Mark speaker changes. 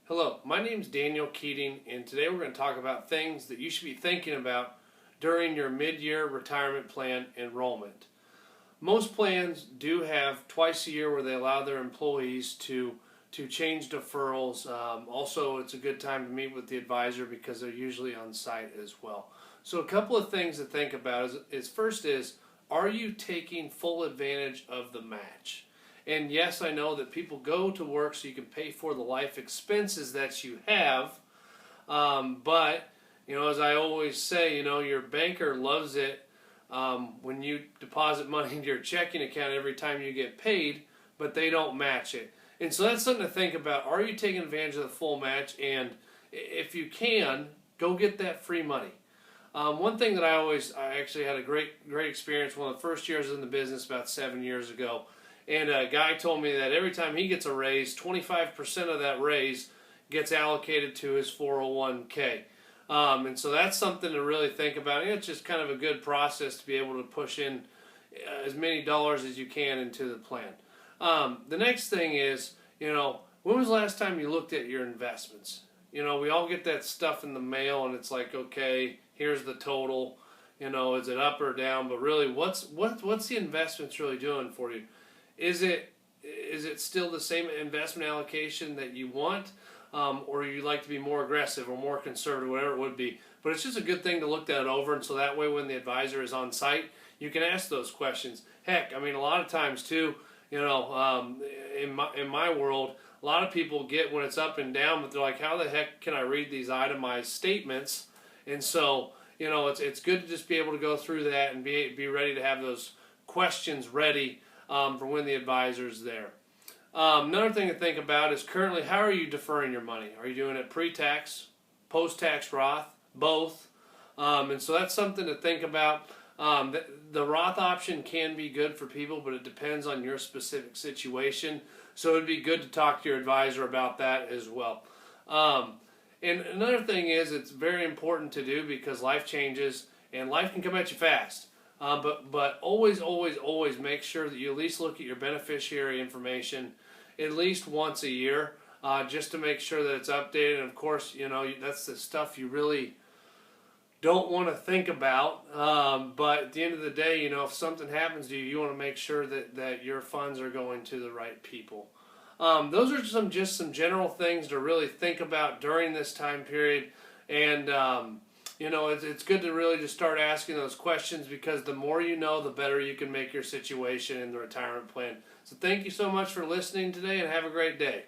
Speaker 1: Hello, my name is Daniel Keating, and today we're going to talk about things that you should be thinking about during your mid-year retirement plan enrollment. Most plans do have twice a year where they allow their employees to change deferrals. Also, it's a good time to meet with the advisor because they're usually on site as well. So a couple of things to think about is first is, are you taking full advantage of the match? And yes, I know that people go to work so you can pay for the life expenses that you have. But, as I always say, your banker loves it when you deposit money into your checking account every time you get paid, but they don't match it. And so that's something to think about. Are you taking advantage of the full match? And if you can, go get that free money. One thing that I actually had a great experience one of the first years in the business about 7 years ago. And a guy told me that every time he gets a raise, 25% of that raise gets allocated to his 401k. And so that's something to really think about. And it's just kind of a good process to be able to push in as many dollars as you can into the plan. The next thing is, when was the last time you looked at your investments? We all get that stuff in the mail and it's like, okay, here's the total. Is it up or down? But really, what's the investments really doing for you? Is it still the same investment allocation that you want, or you like to be more aggressive or more conservative, whatever it would be? But it's just a good thing to look that over, and so that way when the advisor is on site, you can ask those questions. Heck, a lot of times too, in my world, a lot of people get when it's up and down, but they're like, how the heck can I read these itemized statements? And so, it's good to just be able to go through that and be ready to have those questions ready for when the advisor's there. Another thing to think about is currently, how are you deferring your money? Are you doing it pre-tax, post-tax Roth, both? And so that's something to think about. The Roth option can be good for people, but it depends on your specific situation. So it'd be good to talk to your advisor about that as well. And another thing is, it's very important to do because life changes and life can come at you fast. But always make sure that you at least look at your beneficiary information at least once a year, just to make sure that it's updated. And of course, that's the stuff you really don't want to think about. But at the end of the day, if something happens to you, you want to make sure that your funds are going to the right people. Those are just some general things to really think about during this time period. And it's good to really just start asking those questions, because the more you know, the better you can make your situation in the retirement plan. So thank you so much for listening today, and have a great day.